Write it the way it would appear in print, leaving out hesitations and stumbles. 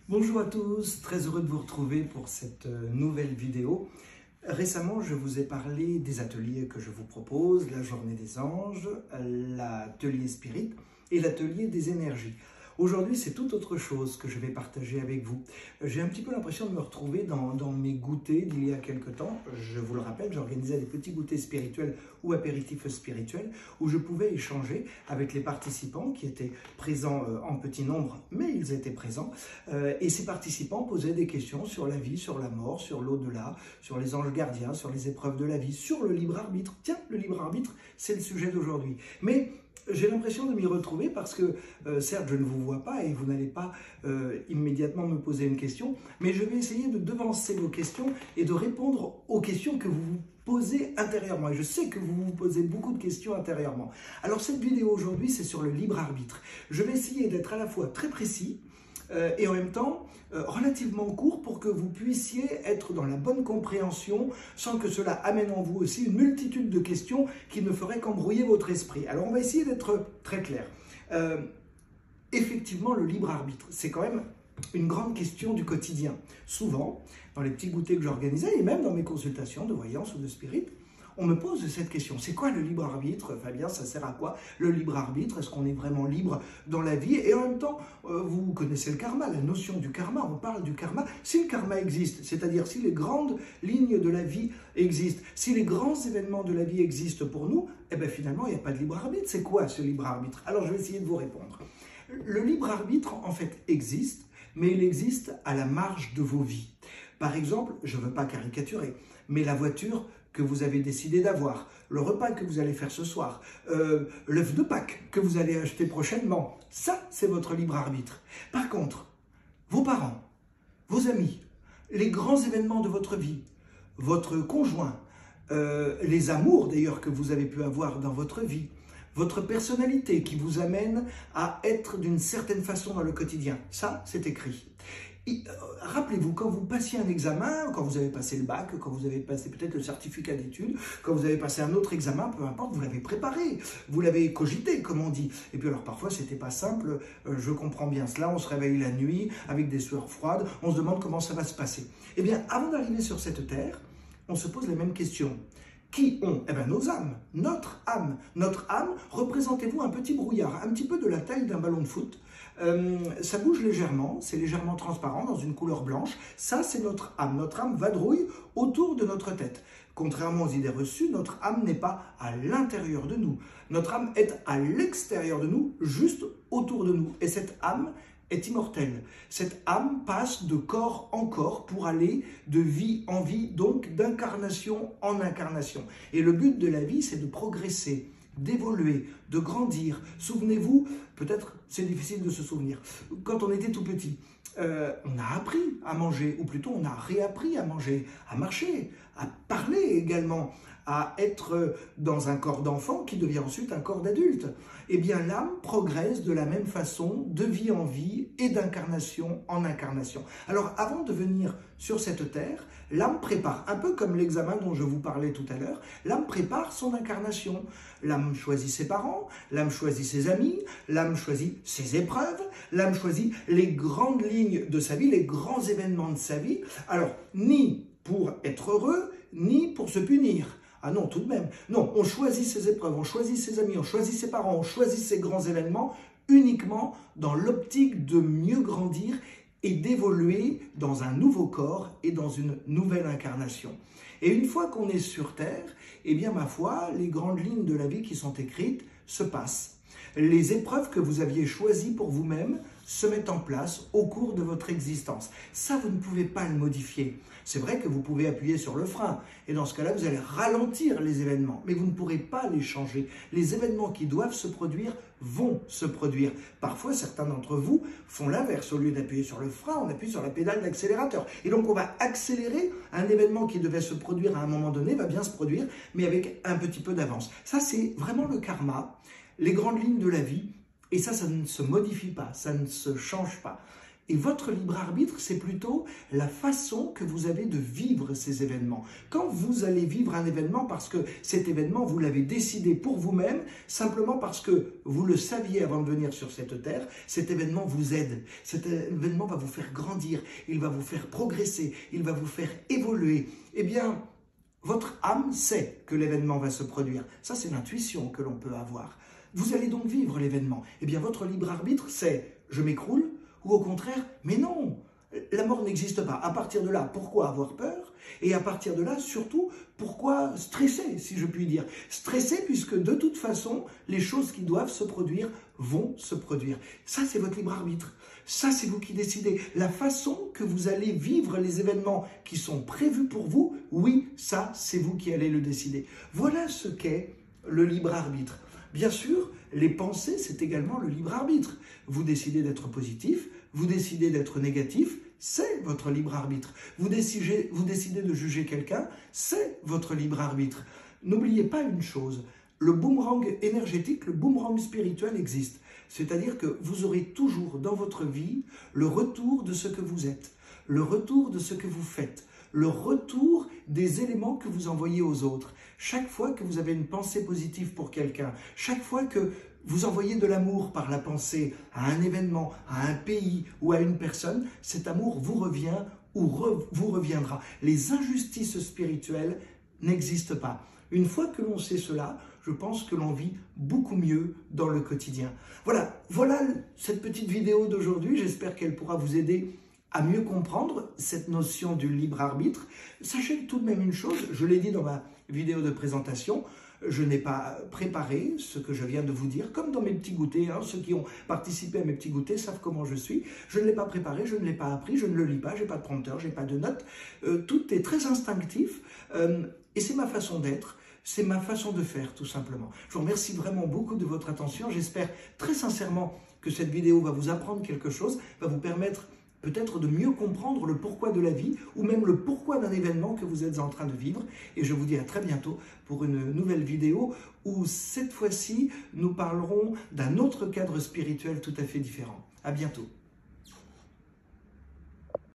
Bonjour à tous, très heureux de vous retrouver pour cette nouvelle vidéo. Récemment, je vous ai parlé des ateliers que je vous propose, la Journée des Anges, l'atelier Spirit et l'atelier des énergies. Aujourd'hui, c'est tout autre chose que je vais partager avec vous. J'ai un petit peu l'impression de me retrouver dans mes goûters d'il y a quelque temps. Je vous le rappelle, j'organisais des petits goûters spirituels ou apéritifs spirituels où je pouvais échanger avec les participants qui étaient présents en petit nombre, mais ils étaient présents. Et ces participants posaient des questions sur la vie, sur la mort, sur l'au-delà, sur les anges gardiens, sur les épreuves de la vie, sur le libre arbitre. Tiens, le libre arbitre, c'est le sujet d'aujourd'hui. Mais j'ai l'impression de m'y retrouver parce que, certes, je ne vous vois pas et vous n'allez pas immédiatement me poser une question, mais je vais essayer de devancer vos questions et de répondre aux questions que vous vous posez intérieurement. Et je sais que vous vous posez beaucoup de questions intérieurement. Alors, cette vidéo aujourd'hui, c'est sur le libre arbitre. Je vais essayer d'être à la fois très précis et en même temps relativement court pour que vous puissiez être dans la bonne compréhension sans que cela amène en vous aussi une multitude de questions qui ne feraient qu'embrouiller votre esprit. Alors on va essayer d'être très clair. Effectivement, le libre arbitre, c'est quand même une grande question du quotidien. Souvent, dans les petits goûters que j'organisais et même dans mes consultations de voyance ou de spirit, on me pose cette question. C'est quoi le libre arbitre, Fabien? Ça sert à quoi le libre arbitre? Est-ce qu'on est vraiment libre dans la vie? Et en même temps, vous connaissez le karma, la notion du karma. On parle du karma. Si le karma existe, c'est-à-dire si les grandes lignes de la vie existent, si les grands événements de la vie existent pour nous, eh bien finalement, il n'y a pas de libre arbitre. C'est quoi ce libre arbitre? Alors, je vais essayer de vous répondre. Le libre arbitre, en fait, existe, mais il existe à la marge de vos vies. Par exemple, je ne veux pas caricaturer, mais la voiture que vous avez décidé d'avoir, le repas que vous allez faire ce soir, l'œuf de Pâques que vous allez acheter prochainement, ça, c'est votre libre arbitre. Par contre, vos parents, vos amis, les grands événements de votre vie, votre conjoint, les amours d'ailleurs que vous avez pu avoir dans votre vie, votre personnalité qui vous amène à être d'une certaine façon dans le quotidien, ça, c'est écrit. Rappelez-vous, quand vous passiez un examen, quand vous avez passé le bac, quand vous avez passé peut-être le certificat d'études, quand vous avez passé un autre examen, peu importe, vous l'avez préparé, vous l'avez cogité, comme on dit. Et puis alors parfois, c'était pas simple, je comprends bien cela, on se réveille la nuit avec des sueurs froides, on se demande comment ça va se passer. Eh bien, avant d'arriver sur cette terre, on se pose les mêmes questions. Qui ont? Eh bien, nos âmes, notre âme. Notre âme, représentez-vous un petit brouillard, un petit peu de la taille d'un ballon de foot. Ça bouge légèrement, c'est légèrement transparent, dans une couleur blanche. Ça, c'est notre âme. Notre âme vadrouille autour de notre tête. Contrairement aux idées reçues, notre âme n'est pas à l'intérieur de nous. Notre âme est à l'extérieur de nous, juste autour de nous. Et cette âme est immortelle. Cette âme passe de corps en corps pour aller de vie en vie, donc d'incarnation en incarnation. Et le but de la vie, c'est de progresser, d'évoluer, de grandir. Souvenez-vous, peut-être c'est difficile de se souvenir, quand on était tout petit, on a appris à manger, ou plutôt on a réappris à manger, à marcher, à parler également, à être dans un corps d'enfant qui devient ensuite un corps d'adulte. Eh bien, l'âme progresse de la même façon, de vie en vie et d'incarnation en incarnation. Alors, avant de venir sur cette terre, l'âme prépare, un peu comme l'examen dont je vous parlais tout à l'heure, l'âme prépare son incarnation. L'âme choisit ses parents, l'âme choisit ses amis, l'âme choisit ses épreuves, l'âme choisit les grandes lignes de sa vie, les grands événements de sa vie. Alors, ni pour être heureux, ni pour se punir. Ah non, tout de même. Non, on choisit ses épreuves, on choisit ses amis, on choisit ses parents, on choisit ses grands événements uniquement dans l'optique de mieux grandir et d'évoluer dans un nouveau corps et dans une nouvelle incarnation. Et une fois qu'on est sur Terre, eh bien, ma foi, les grandes lignes de la vie qui sont écrites se passent. Les épreuves que vous aviez choisies pour vous-même se mettent en place au cours de votre existence. Ça, vous ne pouvez pas le modifier. C'est vrai que vous pouvez appuyer sur le frein, et dans ce cas-là, vous allez ralentir les événements, mais vous ne pourrez pas les changer. Les événements qui doivent se produire vont se produire. Parfois, certains d'entre vous font l'inverse. Au lieu d'appuyer sur le frein, on appuie sur la pédale d'accélérateur. Et donc, on va accélérer un événement qui devait se produire à un moment donné, va bien se produire, mais avec un petit peu d'avance. Ça, c'est vraiment le karma, les grandes lignes de la vie. Et ça ne se modifie pas, ça ne se change pas. Et votre libre arbitre, c'est plutôt la façon que vous avez de vivre ces événements. Quand vous allez vivre un événement parce que cet événement, vous l'avez décidé pour vous-même, simplement parce que vous le saviez avant de venir sur cette terre, cet événement vous aide. Cet événement va vous faire grandir, il va vous faire progresser, il va vous faire évoluer. Eh bien, votre âme sait que l'événement va se produire. Ça, c'est l'intuition que l'on peut avoir. Vous allez donc vivre l'événement. Eh bien, votre libre arbitre, c'est « je m'écroule » ou au contraire « mais non ». La mort n'existe pas. À partir de là, pourquoi avoir peur? Et à partir de là, surtout, pourquoi stresser, si je puis dire? Stresser puisque de toute façon, les choses qui doivent se produire vont se produire. Ça, c'est votre libre arbitre. Ça, c'est vous qui décidez. La façon que vous allez vivre les événements qui sont prévus pour vous, oui, ça, c'est vous qui allez le décider. Voilà ce qu'est le libre arbitre. Bien sûr, les pensées, c'est également le libre arbitre. Vous décidez d'être positif, vous décidez d'être négatif, c'est votre libre arbitre. Vous décidez de juger quelqu'un, c'est votre libre arbitre. N'oubliez pas une chose, le boomerang énergétique, le boomerang spirituel existe. C'est-à-dire que vous aurez toujours dans votre vie le retour de ce que vous êtes, le retour de ce que vous faites, le retour des éléments que vous envoyez aux autres. Chaque fois que vous avez une pensée positive pour quelqu'un, chaque fois que vous envoyez de l'amour par la pensée à un événement, à un pays ou à une personne, cet amour vous revient ou vous reviendra. Les injustices spirituelles n'existent pas. Une fois que l'on sait cela, je pense que l'on vit beaucoup mieux dans le quotidien. Voilà cette petite vidéo d'aujourd'hui. J'espère qu'elle pourra vous aider à mieux comprendre cette notion du libre arbitre. Sachez tout de même une chose, je l'ai dit dans ma vidéo de présentation, je n'ai pas préparé ce que je viens de vous dire, comme dans mes petits goûters. Ceux qui ont participé à mes petits goûters savent comment je suis. Je ne l'ai pas préparé, je ne l'ai pas appris, je ne le lis pas, je n'ai pas de prompteur, je n'ai pas de notes. Tout est très instinctif et c'est ma façon d'être. C'est ma façon de faire, tout simplement. Je vous remercie vraiment beaucoup de votre attention. J'espère très sincèrement que cette vidéo va vous apprendre quelque chose, va vous permettre peut-être de mieux comprendre le pourquoi de la vie ou même le pourquoi d'un événement que vous êtes en train de vivre. Et je vous dis à très bientôt pour une nouvelle vidéo où cette fois-ci, nous parlerons d'un autre cadre spirituel tout à fait différent. À bientôt.